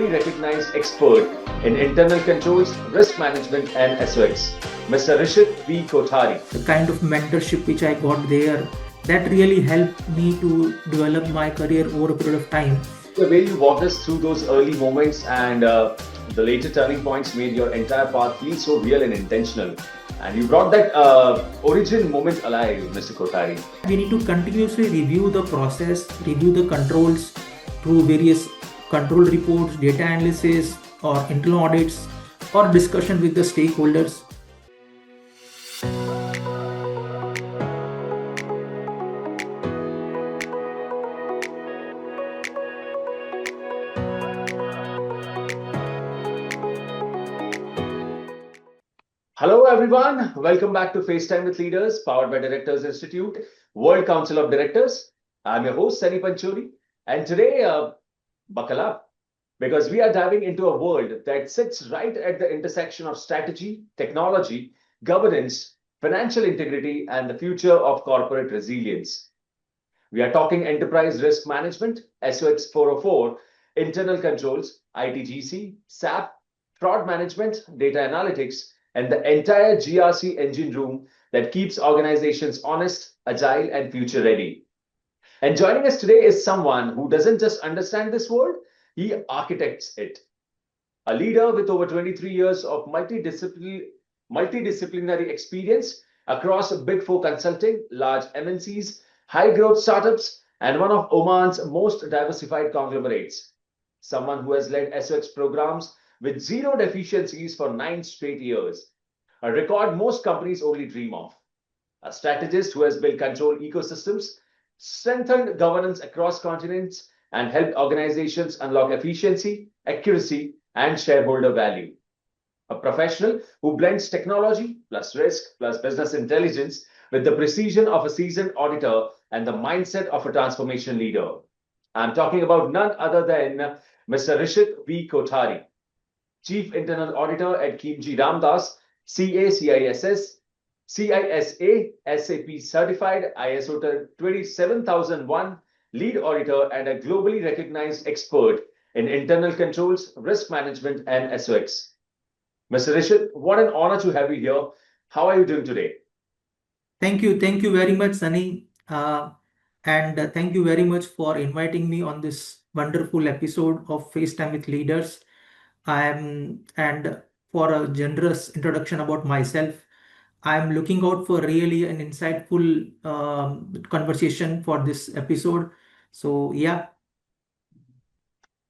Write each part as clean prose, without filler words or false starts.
globally recognized expert in internal controls, risk management, and SOX, Mr. Rishit Kothari. The kind of mentorship which I got there, that really helped me to develop my career over a period of time. The way you walked us through those early moments and the later turning points made your entire path feel so real and intentional. And you brought that origin moment alive, Mr. Kothari. We need to continuously review the process, review the controls through various control reports, data analysis, or internal audits, or discussion with the stakeholders. Hello, everyone. Welcome back to FaceTime with Leaders, powered by Directors Institute, World Council of Directors. I'm your host, Sunny Pancholi. And today, buckle up, because we are diving into a world that sits right at the intersection of strategy, technology, governance, financial integrity, and the future of corporate resilience. We are talking enterprise risk management, SOX 404, internal controls, ITGC, SAP, fraud management, data analytics, and the entire GRC engine room that keeps organizations honest, agile, and future ready. And joining us today is someone who doesn't just understand this world, he architects it. A leader with over 23 years of multidisciplinary experience across Big Four consulting, large MNCs, high growth startups, and one of Oman's most diversified conglomerates. Someone who has led SOX programs with zero deficiencies for 9 straight years, a record most companies only dream of. A strategist who has built control ecosystems, strengthened governance across continents, and helped organizations unlock efficiency, accuracy, and shareholder value. A professional who blends technology plus risk plus business intelligence with the precision of a seasoned auditor and the mindset of a transformation leader. I'm talking about none other than Mr. Rishit Kothari, Chief Internal Auditor at Khimji Ramdas, CACISS, CISA, SAP Certified, ISO 27001, Lead Auditor, and a globally recognized expert in internal controls, risk management, and SOX. Mr. Rishit, what an honor to have you here. How are you doing today? Thank you. Thank you very much, Sunny. And thank you very much for inviting me on this wonderful episode of FaceTime with Leaders. And for a generous introduction about myself, I'm looking out for really an insightful conversation for this episode. So, yeah.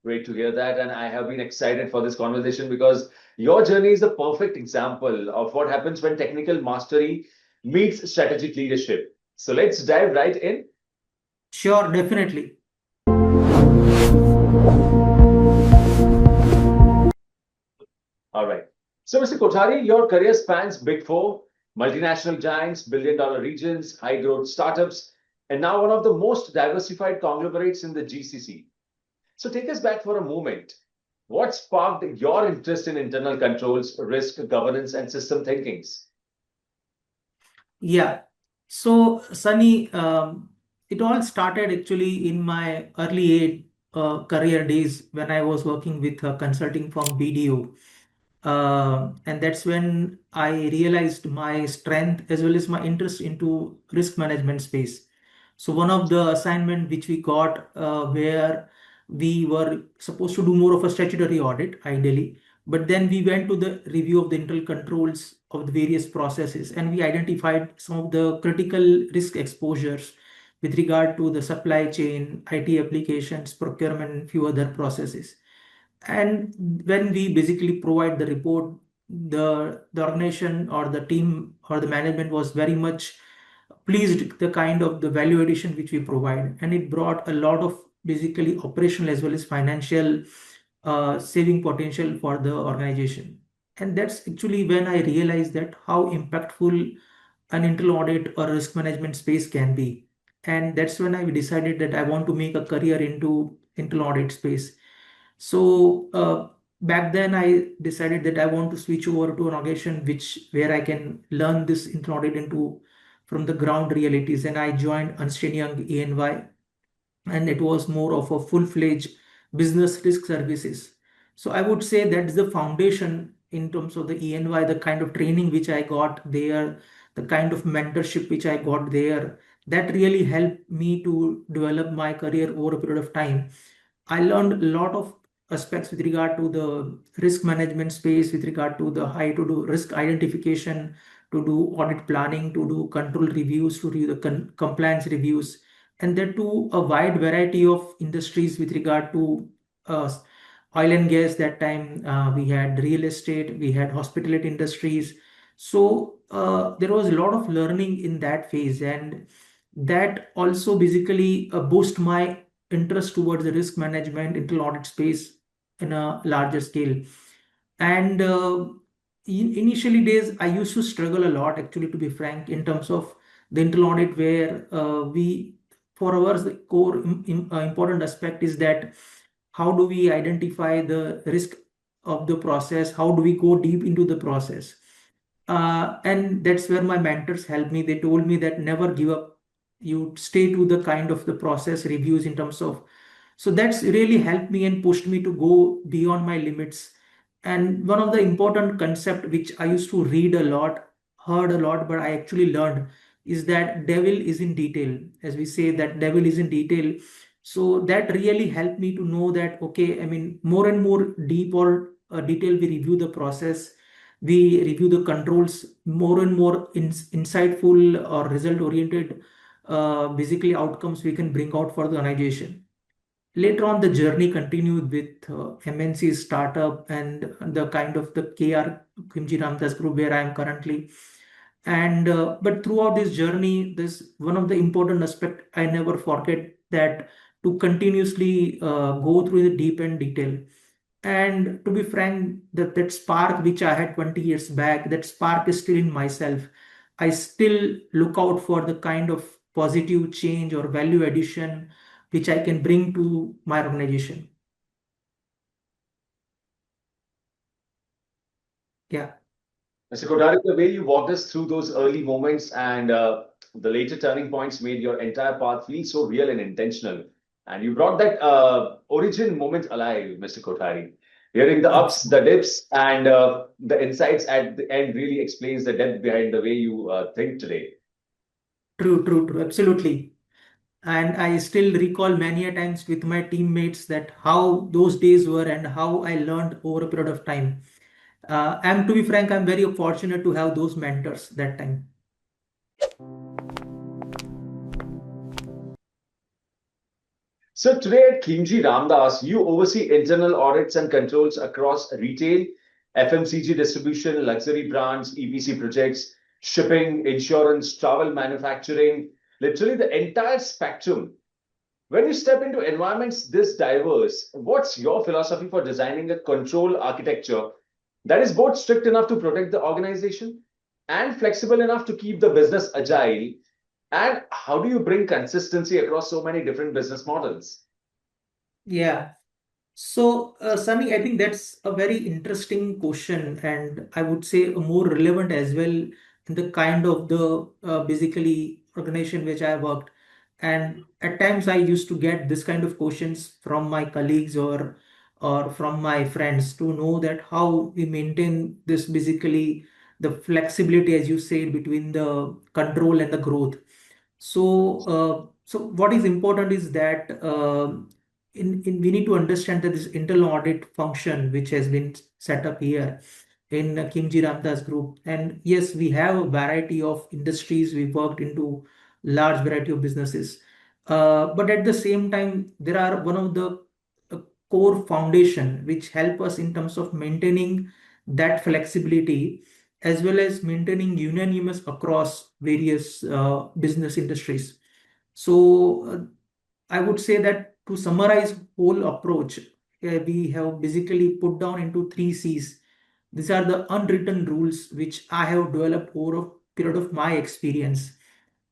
Great to hear that. And I have been excited for this conversation because your journey is the perfect example of what happens when technical mastery meets strategic leadership. So let's dive right in. Sure, definitely. All right. So, Mr. Kothari, your career spans Big Four, multinational giants, billion-dollar regions, high-growth startups, and now one of the most diversified conglomerates in the GCC. So take us back for a moment. What sparked your interest in internal controls, risk, governance, and system thinkings? Yeah. So, Sunny, it all started actually in my early career days when I was working with a consulting firm BDO. And that's when I realized my strength as well as my interest into risk management space. So one of the assignment which we got where we were supposed to do more of a statutory audit, ideally, but then we went to the review of the internal controls of the various processes, and we identified some of the critical risk exposures with regard to the supply chain, IT applications, procurement, and few other processes. And when we basically provide the report, the organization or the team or the management was very much pleased with the kind of the value addition which we provide, and it brought a lot of basically operational as well as financial saving potential for the organization. And that's actually when I realized that how impactful an internal audit or risk management space can be. And that's when I decided that I want to make a career into internal audit space. So back then I decided that I want to switch over to an organization where I can learn this internal audit into from the ground realities, and I joined Ernst & Young EY, and it was more of a full-fledged business risk services. So I would say that's the foundation in terms of the ENY, the kind of training which I got there, the kind of mentorship which I got there, that really helped me to develop my career over a period of time. I learned a lot of aspects with regard to the risk management space, with regard to the high to do risk identification, to do audit planning, to do control reviews, to do the compliance reviews, and then to a wide variety of industries with regard to uh, oil and gas. That time we had real estate, we had hospitality industries. So there was a lot of learning in that phase, and that also basically boost my interest towards the risk management, internal audit space in a larger scale. And initially days, I used to struggle a lot, actually, to be frank, in terms of the internal audit, where for us, the core important aspect is that how do we identify the risk of the process? How do we go deep into the process? And that's where my mentors helped me. They told me that never give up. You stay to the kind of the process reviews in terms of, so that's really helped me and pushed me to go beyond my limits. And one of the important concept which I used to read a lot, heard a lot, but I actually learned is that devil is in detail. As we say, that devil is in detail. So that really helped me to know that, okay, I mean, more and more deep or detail we review the process, we review the controls, more and more insightful or result oriented basically outcomes we can bring out for the organization. Later on, the journey continued with MNC startup and the kind of the KR Khimji Ramdas group where I am currently. And but throughout this journey, this one of the important aspect I never forget, that to continuously go through the deep and detail. And to be frank, that spark which I had 20 years back, that spark is still in myself. I still look out for the kind of positive change or value addition which I can bring to my organization. Yeah, Mr. Kothari, the way you walked us through those early moments and the later turning points made your entire path feel so real and intentional. And you brought that origin moment alive, Mr. Kothari. Hearing the ups, the absolutely. dips, and the insights at the end really explains the depth behind the way you think today. True, true, true. Absolutely. And I still recall many a times with my teammates that how those days were and how I learned over a period of time. And to be frank, I'm very fortunate to have those mentors that time. So today at Khimji Ramdas, you oversee internal audits and controls across retail, FMCG distribution, luxury brands, EPC projects, shipping, insurance, travel manufacturing, literally the entire spectrum. When you step into environments this diverse, what's your philosophy for designing a control architecture that is both strict enough to protect the organization and flexible enough to keep the business agile? And how do you bring consistency across so many different business models? Yeah. So, Sunny, I think that's a very interesting question, and I would say more relevant as well in the kind of the basically organization which I worked. And at times, I used to get this kind of questions from my colleagues or from my friends to know that how we maintain this basically the flexibility, as you said, between the control and the growth. So what is important is that we need to understand that this internal audit function, which has been set up here in Khimji Ramdas Group, and yes, we have a variety of industries. We worked into large variety of businesses, but at the same time, there are one of the uh, core foundation which help us in terms of maintaining that flexibility as well as maintaining unanimous across various business industries. So I would say that to summarize whole approach, we have basically put down into three C's. These are the unwritten rules which I have developed over a period of my experience.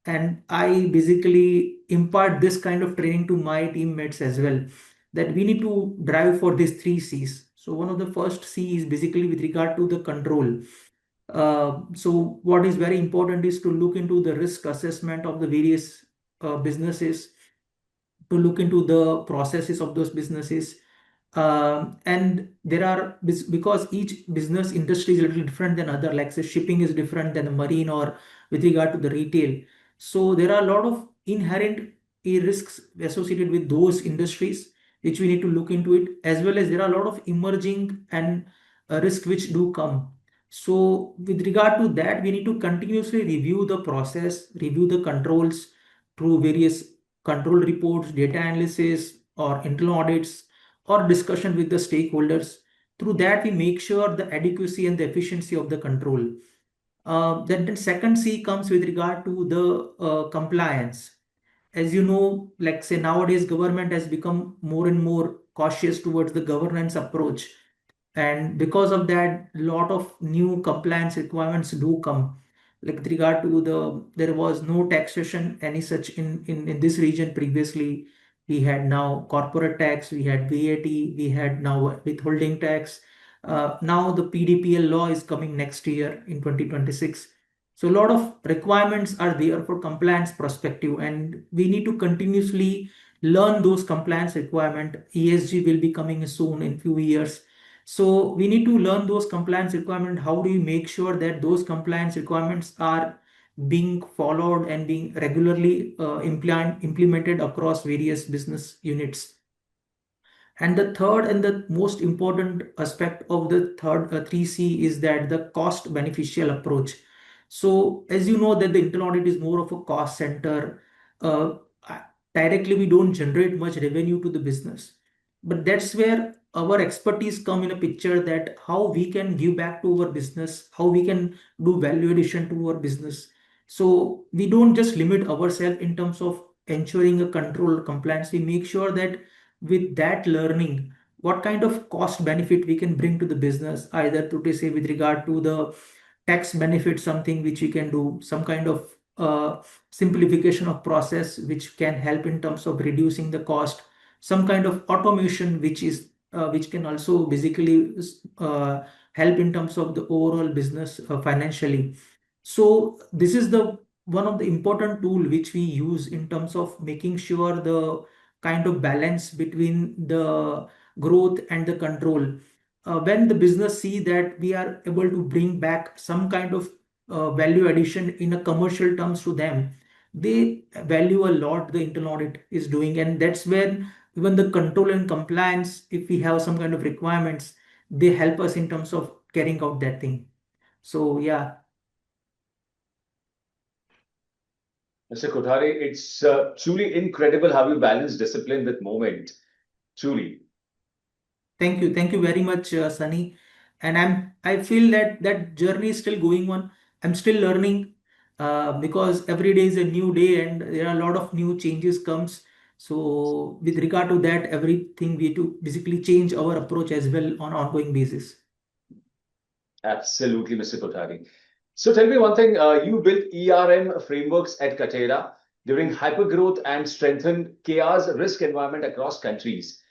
And I basically impart this kind of training to my teammates as well, that we need to drive for these three C's. So one of the first C is basically with regard to the control. So what is very important is to look into the risk assessment of the various businesses, to look into the processes of those businesses, And there are because each business industry is a little different than other, like say shipping is different than the marine or with regard to the retail. So there are a lot of inherent risks associated with those industries which we need to look into it, as well as there are a lot of emerging and risk which do come. So with regard to that, we need to continuously review the process, review the controls through various control reports, data analysis, or internal audits, or discussion with the stakeholders. Through that, we make sure the adequacy and the efficiency of the control. Then the second C comes with regard to the compliance. As you know, like say nowadays, government has become more and more cautious towards the governance approach, and because of that, lot of new compliance requirements do come. Like with regard to there was no taxation any such in this region previously. We had now corporate tax, we had VAT, we had now withholding tax. Now the PDPL law is coming next year in 2026. So a lot of requirements are there for compliance perspective, and we need to continuously learn those compliance requirement. ESG will be coming soon in few years, so we need to learn those compliance requirements. How do we make sure that those compliance requirements are being followed and being regularly implemented across various business units? And the third and the most important aspect of the third 3C is that the cost beneficial approach. So as you know that the internal audit is more of a cost center. Uh, Directly, we don't generate much revenue to the business, but that's where our expertise come in a picture, that how we can give back to our business, how we can do value addition to our business. So we don't just limit ourselves in terms of ensuring a control or compliance. We make sure that with that learning, what kind of cost benefit we can bring to the business, either to say with regard to the tax benefit, something which we can do, some kind of simplification of process which can help in terms of reducing the cost, some kind of automation which can also basically uh, help in terms of the overall business financially. So this is the one of the important tool which we use in terms of making sure the kind of balance between the growth and the control. When the business see that we are able to bring back some kind of value addition in a commercial terms to them, they value a lot the internal audit is doing, and that's when even the control and compliance, if we have some kind of requirements, they help us in terms of carrying out that thing. So yeah. Mr. Kothari, it's truly incredible how you balance discipline with moment. Truly. Thank you very much, Sunny. And I feel that that journey is still going on. I'm still learning because every day is a new day, and there are a lot of new changes comes. So with regard to that, everything we to basically change our approach as well on ongoing basis. Absolutely, Mr. Kothari. So tell me one thing, you built ERM frameworks at Katera during hypergrowth and strengthened chaos risk environment across countries.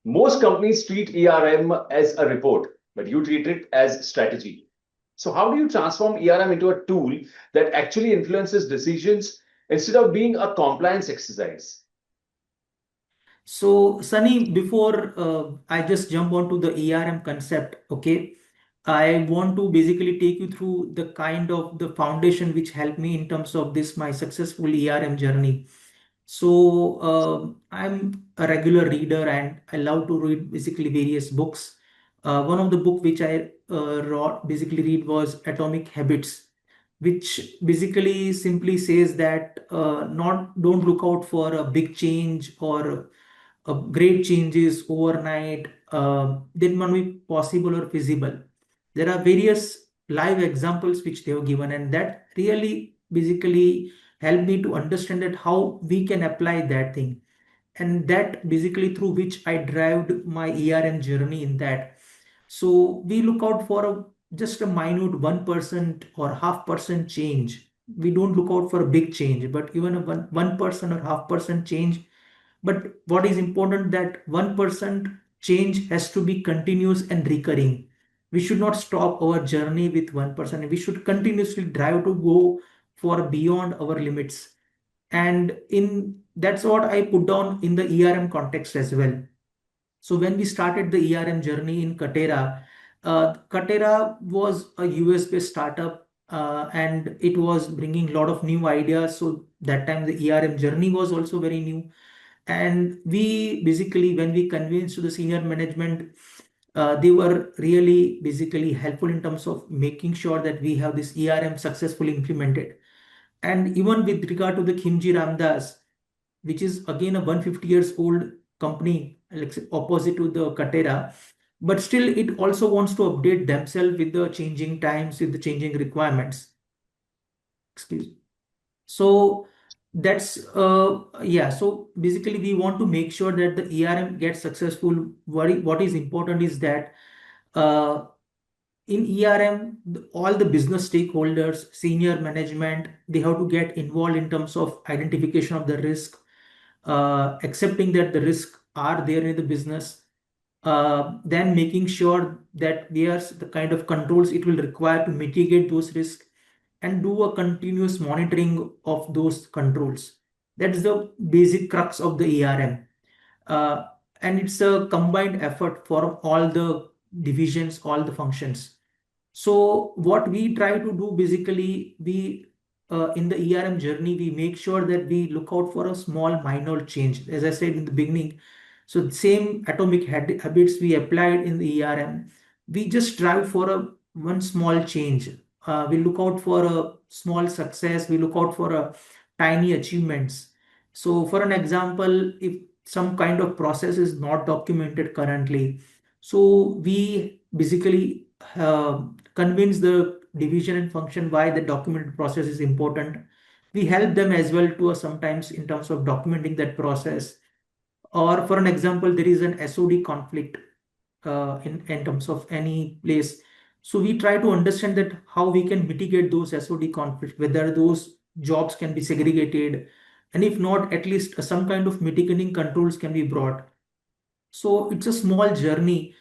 Most companies treat ERM as a report, but you treat it as strategy. So how do you transform ERM into a tool that actually influences decisions instead of being a compliance exercise? So, Sunny, before I just jump onto the ERM concept, okay, I want to basically take you through the kind of the foundation which helped me in terms of this my successful ERM journey. So, I'm a regular reader and I love to read basically various books. One of the book which I basically read was Atomic Habits, which basically simply says that not don't look out for a big change or great changes overnight. That might be possible or feasible. There are various live examples which they have given, and that really basically helped me to understand that how we can apply that thing, and that basically through which I drived my ERM journey in that. So we look out for just a minute 1% or half percent change. We don't look out for a big change, but even a 1% or half percent change. But what is important, that 1% change has to be continuous and recurring. We should not stop our journey with 1%. We should continuously drive to go for beyond our limits. And in that's what I put down in the ERM context as well. So when we started the ERM journey in Katera was a US-based startup, and it was bringing a lot of new ideas. So that time the ERM journey was also very new. And we basically, when we convinced to the senior management, they were really basically helpful in terms of making sure that we have this ERM successfully implemented. And even with regard to the Khimji Ramdas, which is again a 150 years old company, like say, opposite to the Katera, but still it also wants to update themselves with the changing times, with the changing requirements. Excuse me. So that's yeah. So basically, we want to make sure that the ERM gets successful. What is important is that uh, in ERM, all the business stakeholders, senior management, they have to get involved in terms of identification of the risk, accepting that the risks are there in the business, then making sure that there's the kind of controls it will require to mitigate those risks and do a continuous monitoring of those controls. That's the basic crux of the ERM. Uh, and it's a combined effort for all the divisions, all the functions. So what we try to do basically, we in the ERM journey, we make sure that we look out for a small minor change. As I said in the beginning, so the same atomic habits we applied in the ERM, we just strive for a one small change. We look out for a small success. We look out for a tiny achievements. So for an example, if some kind of process is not documented currently, so we basically convince the division and function why the document process is important. We help them as well to sometimes in terms of documenting that process. Or for an example, there is an SOD conflict in terms of any place. So we try to understand that how we can mitigate those SOD conflicts, whether those jobs can be segregated, and if not, at least some kind of mitigating controls can be brought. So it's a small journey.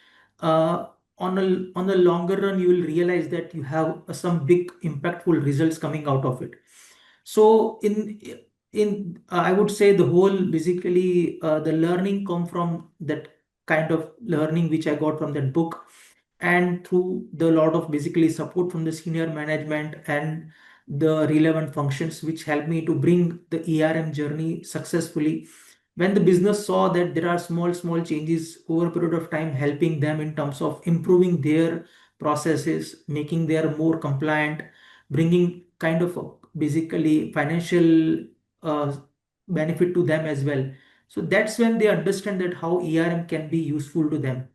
On a longer run, you will realize that you have some big impactful results coming out of it. So in I would say the whole basically the learning come from that kind of learning which I got from that book, and through the lot of basically support from the senior management and the relevant functions which helped me to bring the ERM journey successfully. When the business saw that there are small changes over a period of time helping them in terms of improving their processes, making them more compliant, bringing kind of basically financial uh, benefit to them as well. So that's when they understand that how ERM can be useful to them.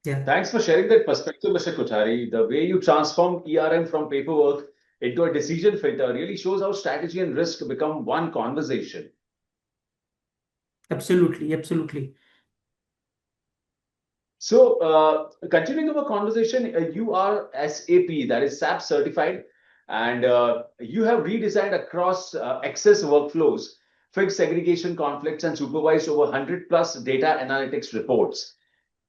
Yeah. Thanks for sharing that perspective, Mr. Kothari. The way you transform ERM from paperwork into a decision filter really shows how strategy and risk become one conversation. Absolutely, absolutely. So, continuing our conversation, you are SAP, that is SAP certified, and you have redesigned across access workflows, fixed segregation conflicts, and supervised over 100 plus data analytics reports.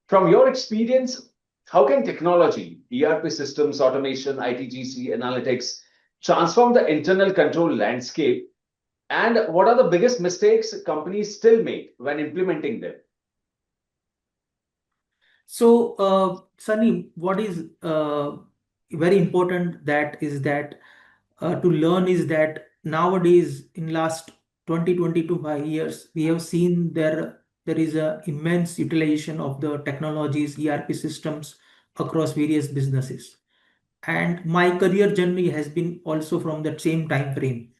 From your experience, how can technology, ERP systems, automation, ITGC, analytics transform the internal control landscape? And what are the biggest mistakes companies still make when implementing them? So, Sunny, what is very important that is that to learn is that nowadays in last 20 22 years we have seen there is a immense utilization of the technologies, ERP systems across various businesses, and my career journey has been also from that same time frame.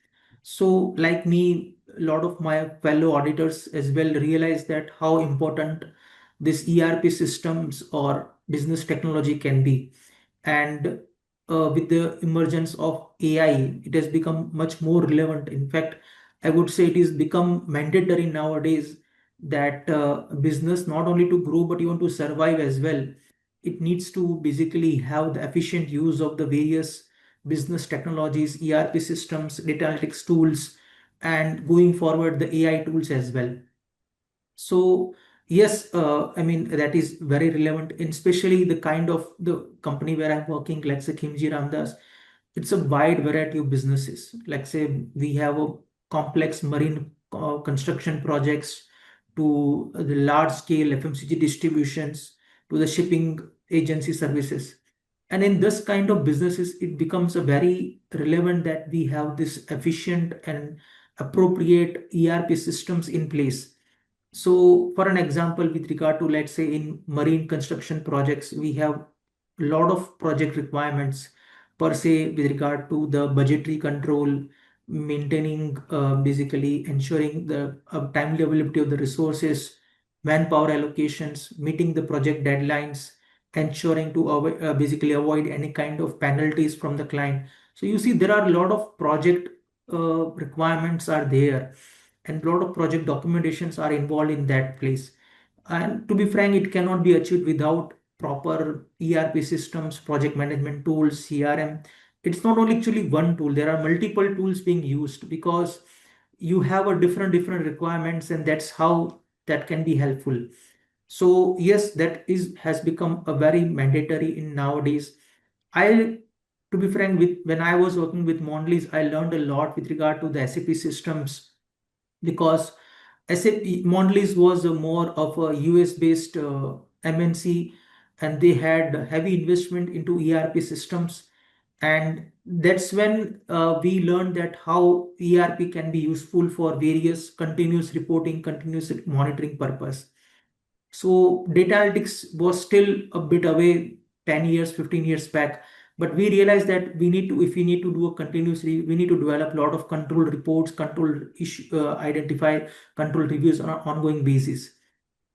So like me, a lot of my fellow auditors as well realize that how important this ERP systems or business technology can be. And with the emergence of AI, it has become much more relevant. In fact, I would say it is become mandatory nowadays that business not only to grow but even to survive as well. It needs to basically have the efficient use of the various business technologies, ERP systems, data analytics tools, and going forward the AI tools as well. So yes, I mean that is very relevant, and especially the kind of the company where I'm working, like say Khimji Ramdas. It's a wide variety of businesses. Like say we have a complex marine construction projects to the large scale FMCG distributions to the shipping agency services. And in this kind of businesses, it becomes a very relevant that we have this efficient and appropriate ERP systems in place. So, for an example, with regard to, let's say, in marine construction projects, we have a lot of project requirements per se with regard to the budgetary control, maintaining, basically ensuring the timely availability of the resources, manpower allocations, meeting the project deadlines, ensuring to basically avoid any kind of penalties from the client. So you see, there are a lot of project requirements are there, and a lot of project documentations are involved in that place. And to be frank, it cannot be achieved without proper ERP systems, project management tools, CRM. It's not only actually one tool, there are multiple tools being used because you have a different requirements, and that's how that can be helpful. So yes, that is has become a very mandatory in nowadays. I, to be frank, with when I was working with Mondelez, I learned a lot with regard to the SAP systems because SAP Mondelez was a more of a US based MNC, and they had heavy investment into ERP systems. And that's when we learned that how ERP can be useful for various continuous reporting, continuous monitoring purpose. So data analytics was still a bit away 10 years, 15 years back. But we realized that we need to, if we need to do a continuous, we need to develop a lot of control reports, control issue, identify control reviews on an ongoing basis.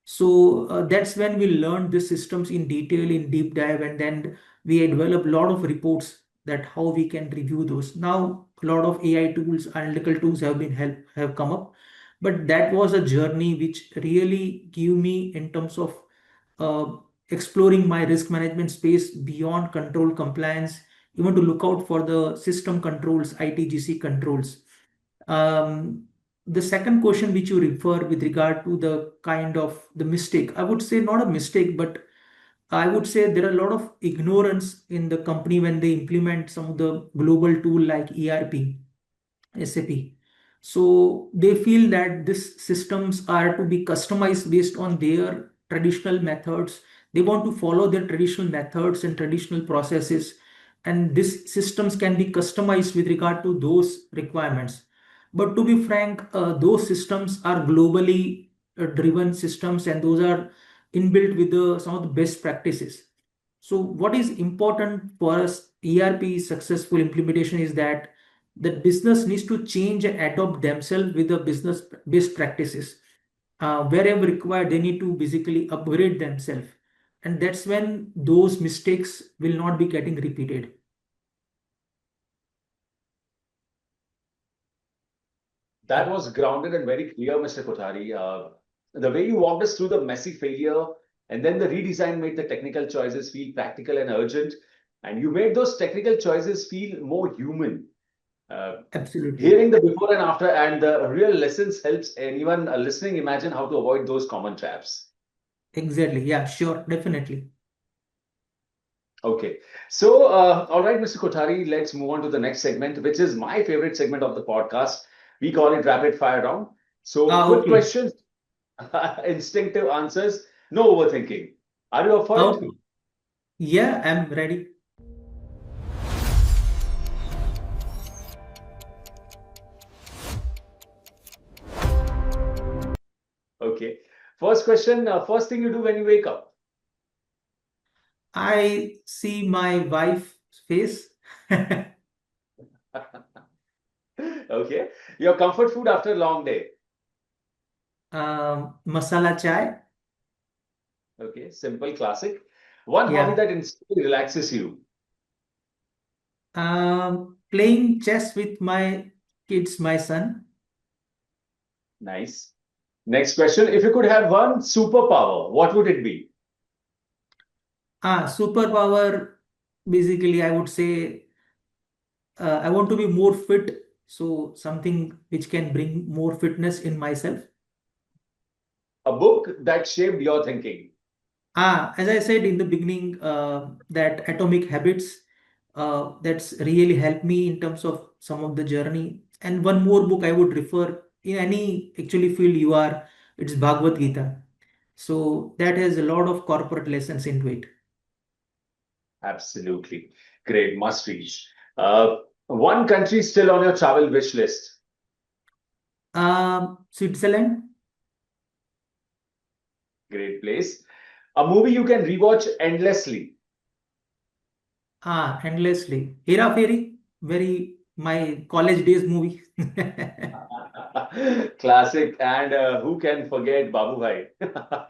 So that's when we learned the systems in detail, in deep dive, and then we developed a lot of reports that how we can review those. Now a lot of AI tools, analytical tools have come up, but that was a journey which really gave me in terms of uh, exploring my risk management space beyond control compliance, even to look out for the system controls, ITGC controls. Um, the second question which you refer with regard to the kind of the mistake, I would say not a mistake, but I would say there are a lot of ignorance in the company when they implement some of the global tool like ERP, SAP. So they feel that these systems are to be customized based on their traditional methods. They want to follow their traditional methods and traditional processes, and these systems can be customized with regard to those requirements. But to be frank, those systems are globally driven systems, and those are inbuilt with some of the best practices. So what is important for us ERP successful implementation is that the business needs to change and adopt themselves with the business best practices. Wherever required, they need to basically upgrade themselves. And that's when those mistakes will not be getting repeated. That was grounded and very clear, Mr. Kothari. The way you walked us through the messy failure and then the redesign made the technical choices feel practical and urgent. And you made those technical choices feel more human. Absolutely. Hearing the before and after and the real lessons helps anyone listening imagine how to avoid those common traps. Exactly. Yeah, sure. Definitely. Okay. So, all right, Mr. Kothari, let's move on to the next segment, which is my favorite segment of the podcast. We call it rapid fire round. So, quick Okay. questions, instinctive answers, no overthinking. Are you up for it? Okay. Yeah, I'm ready. Okay. First question, first thing you do when you wake up. I see my wife's face. Okay. Your comfort food after a long day. Masala chai. Okay. Simple, classic. One hobby Yeah. that instantly relaxes you. Playing chess with my kids, my son. Nice. Next question. If you could have one superpower, what would it be? Superpower, basically, I would say I want to be more fit. So something which can bring more fitness in myself. A book that shaped your thinking. As I said in the beginning, that Atomic Habits, that's really helped me in terms of some of the journey. And one more book I would refer in any actually field you are, it's Bhagavad Gita. So that has a lot of corporate lessons into it. Absolutely. Great. Must reach. One country still on your travel wish list. Switzerland. Great place. A movie you can rewatch endlessly. Endlessly. Hera Fairy, very my college days movie. Classic. And who can forget Babu Bhai?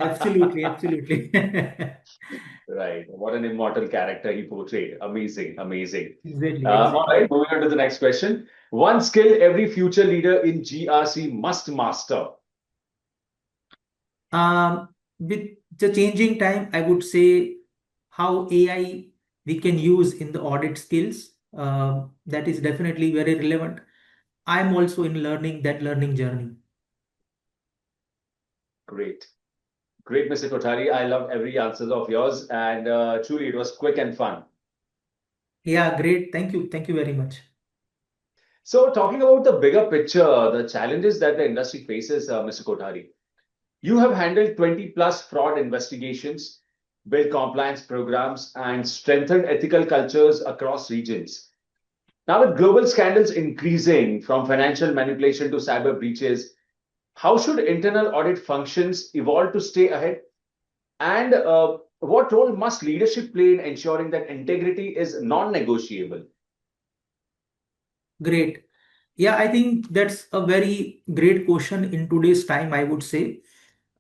Absolutely, absolutely. Right. What an immortal character he portrayed. Amazing. Amazing. Exactly, All exactly. right. Moving on to the next question. One skill every future leader in GRC must master. With the changing time, I would say how AI we can use in the audit skills. That is definitely very relevant. I'm also in learning that learning journey. Great. Great, Mr. Kothari. I loved every answer of yours. And truly, it was quick and fun. Yeah, great. Thank you. Thank you very much. So, talking about the bigger picture, the challenges that the industry faces, Mr. Kothari, you have handled 20 plus fraud investigations, built compliance programs, and strengthened ethical cultures across regions. Now, with global scandals increasing from financial manipulation to cyber breaches, how should internal audit functions evolve to stay ahead? And what role must leadership play in ensuring that integrity is non negotiable? Great. Yeah, I think that's a very great question in today's time, I would say.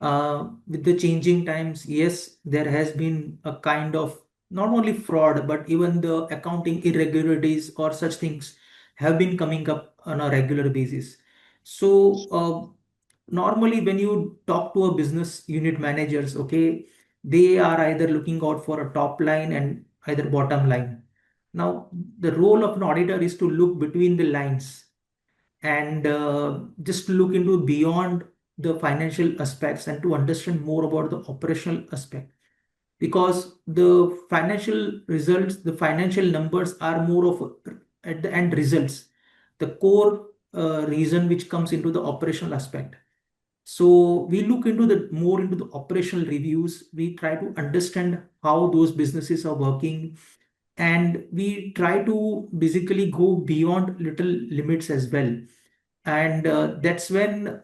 With the changing times, yes, there has been a kind of not only fraud, but even the accounting irregularities or such things have been coming up on a regular basis. So, normally when you talk to a business unit managers, okay, they are either looking out for a top line and either bottom line. Now, the role of an auditor is to look between the lines and just look into beyond the financial aspects and to understand more about the operational aspect, because the financial results, the financial numbers are more of at the end results, the core reason which comes into the operational aspect. So we look into the more into the operational reviews. We try to understand how those businesses are working, and we try to basically go beyond little limits as well. And that's when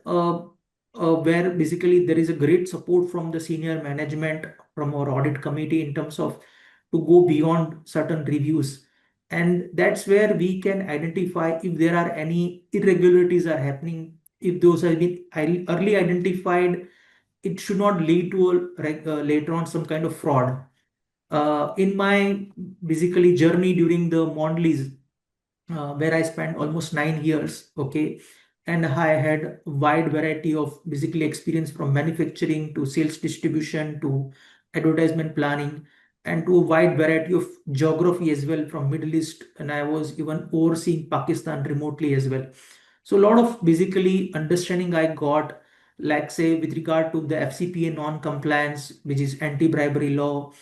where basically there is a great support from the senior management, from our audit committee in terms of to go beyond certain reviews. And that's where we can identify if there are any irregularities are happening. If those have been early identified, it should not lead to later on some kind of fraud. In my basically journey during the Mondelez, where I spent almost 9 years. Okay. And I had wide variety of basically experience from manufacturing to sales distribution to advertisement planning and to a wide variety of geography as well from Middle East. And I was even overseeing Pakistan remotely as well. So a lot of basically understanding I got, like say with regard to the FCPA non-compliance, which is anti-bribery law,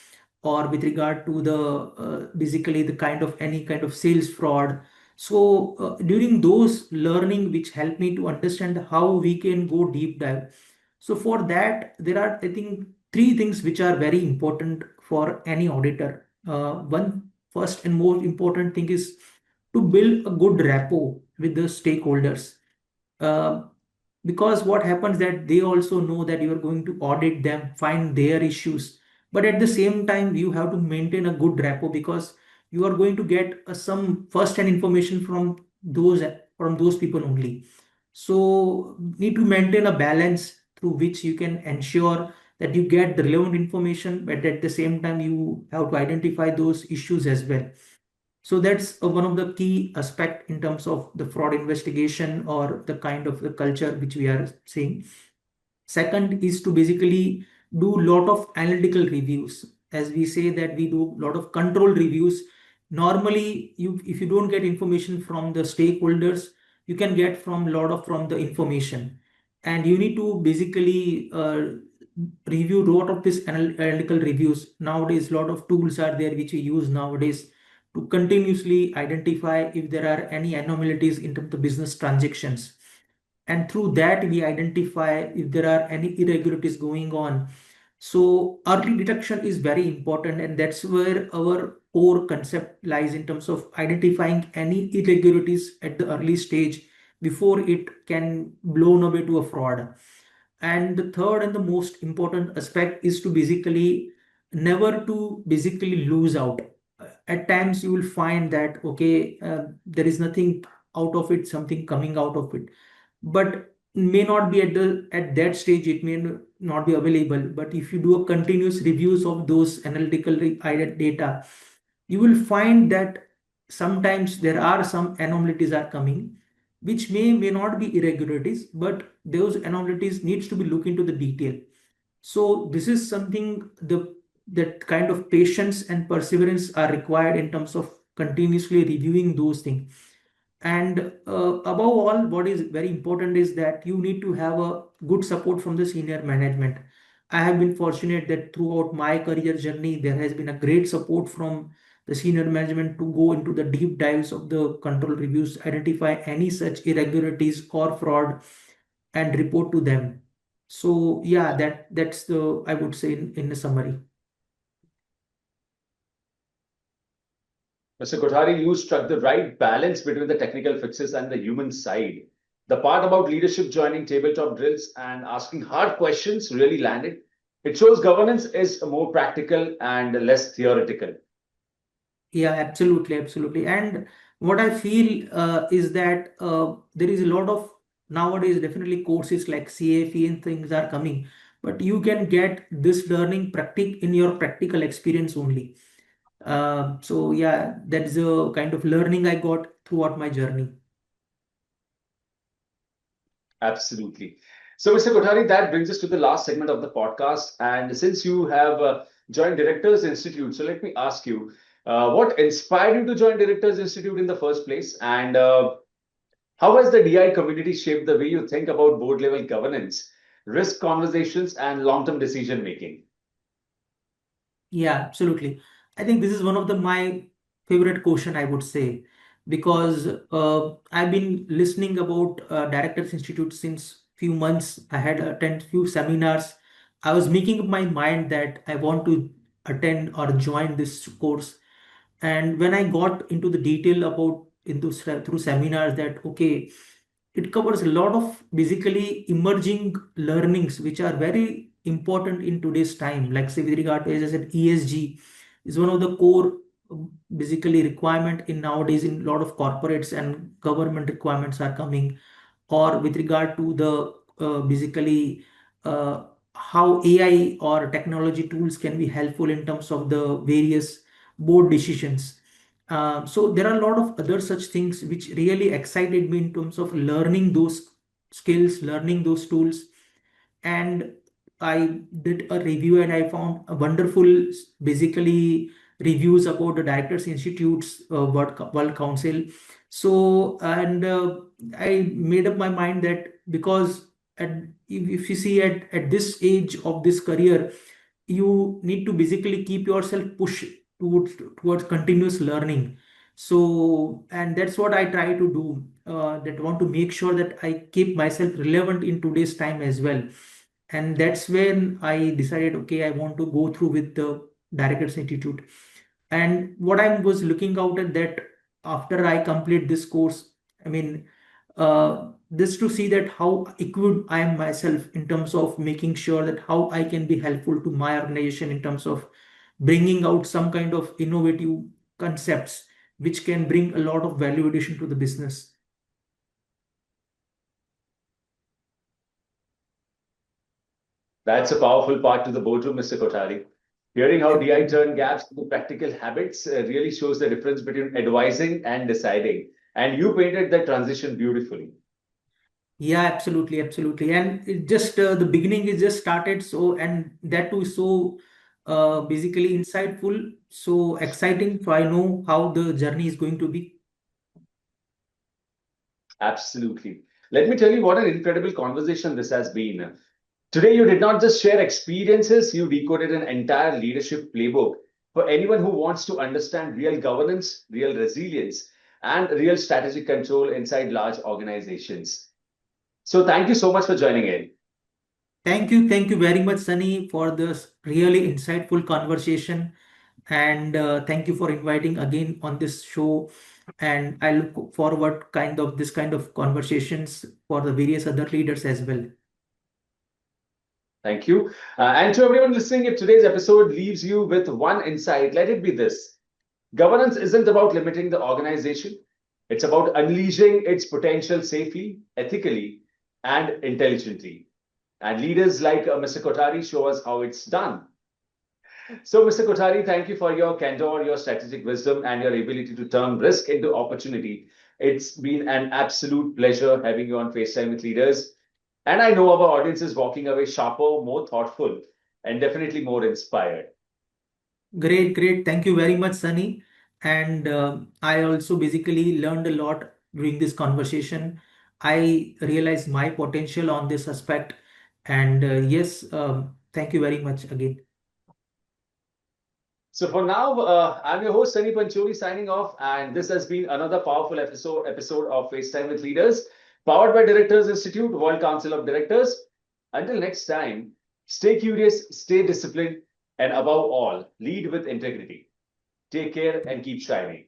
or with regard to the basically the kind of any kind of sales fraud. So during those learning which helped me to understand how we can go deep dive. So for that there are, I think, three things which are very important for any auditor. One first and most important thing is to build a good rapport with the stakeholders. Uh, because what happens that they also know that you are going to audit them, find their issues, but at the same time you have to maintain a good rapport, because you are going to get some first-hand information from those people only. So need to maintain a balance through which you can ensure that you get the relevant information, but at the same time you have to identify those issues as well. So that's one of the key aspect in terms of the fraud investigation or the kind of the culture which we are seeing. Second is to basically do lot of analytical reviews. As we say that we do lot of control reviews. Normally, if you don't get information from the stakeholders, you can get from lot of from the information, and you need to basically review lot of this analytical reviews. Nowadays, lot of tools are there which we use nowadays to continuously identify if there are any anomalies in terms of business transactions. And through that, we identify if there are any irregularities going on. So early detection is very important, and that's where our core concept lies in terms of identifying any irregularities at the early stage before it can blown away to a fraud. And the third and the most important aspect is to basically never to basically lose out. At times you will find that okay, there is nothing out of it, something coming out of it, but may not be at that stage, it may not be available. But if you do a continuous reviews of those analytical data, you will find that sometimes there are some anomalies are coming, which may not be irregularities, but those anomalies needs to be looked into the detail. So this is something that kind of patience and perseverance are required in terms of continuously reviewing those things. And above all, what is very important is that you need to have a good support from the senior management. I have been fortunate that throughout my career journey, there has been a great support from the senior management to go into the deep dives of the control reviews, identify any such irregularities or fraud, and report to them. So yeah, that's the I would say in a summary. Mr. Kothari, you struck the right balance between the technical fixes and the human side. The part about leadership joining tabletop drills and asking hard questions really landed. It shows governance is more practical and less theoretical. Yeah, absolutely, absolutely. And what I feel is that there is a lot of nowadays definitely courses like CFE and things are coming, but you can get this learning practic in your practical experience only. So yeah, that's the kind of learning I got throughout my journey. Absolutely. So, Mr. Kothari, that brings us to the last segment of the podcast. And since you have joined Directors Institute, so let me ask you, what inspired you to join Directors Institute in the first place? And how has the DI community shaped the way you think about board level governance, risk conversations, and long term decision making? Yeah, absolutely. I think this is one of my favorite question, I would say, because I've been listening about Directors Institute since few months. I had attended few seminars. I was making up my mind that I want to attend or join this course. And when I got into the detail about into through seminars that okay, it covers a lot of basically emerging learnings which are very important in today's time. Like say with regard to, as I said, ESG is one of the core basically requirement in nowadays in a lot of corporates and government requirements are coming, or with regard to the basically how AI or technology tools can be helpful in terms of the various board decisions. So there are a lot of other such things which really excited me in terms of learning those skills, learning those tools. And I did a review and I found a wonderful, basically reviews about the Directors Institute's World Council. So, and I made up my mind that because at, if you see at this age of this career, you need to basically keep yourself push towards continuous learning. So, and that's what I try to do. That want to make sure that I keep myself relevant in today's time as well. And that's when I decided, okay, I want to go through with the Directors Institute. And what I was looking out at that after I complete this course, I mean, this to see that how equipped I am myself in terms of making sure that how I can be helpful to my organization in terms of bringing out some kind of innovative concepts which can bring a lot of value addition to the business. That's a powerful part to the boardroom, Mr. Kothari. Hearing how DI turned gaps into practical habits really shows the difference between advising and deciding. And you painted that transition beautifully. Yeah, absolutely, absolutely. And it just the beginning is just started. So, and that too is so basically insightful, so exciting. So I know how the journey is going to be. Absolutely. Let me tell you what an incredible conversation this has been. Today, you did not just share experiences, you decoded an entire leadership playbook. for anyone who wants to understand real governance, real resilience, and real strategic control inside large organizations. So thank you so much for joining in. Thank you very much, Sunny, for this really insightful conversation. And thank you for inviting again on this show. And I look forward this kind of conversations for the various other leaders as well. Thank you. And to everyone listening, if today's episode leaves you with one insight, let it be this. Governance isn't about limiting the organization. It's about unleashing its potential safely, ethically, and intelligently. And leaders like Mr. Kothari show us how it's done. So, Mr. Kothari, thank you for your candor, your strategic wisdom, and your ability to turn risk into opportunity. It's been an absolute pleasure having you on FaceTime with Leaders. And I know our audience is walking away sharper, more thoughtful, and definitely more inspired. Great, great. Thank you very much, Sunny. And I also basically learned a lot during this conversation. I realized my potential on this aspect. And yes, thank you very much again. So for now, I'm your host, Sunny Pancholi, signing off. And this has been another powerful episode of FaceTime with Leaders, powered by Directors Institute, World Council of Directors. Until next time, stay curious, stay disciplined, and above all, lead with integrity. Take care and keep shining.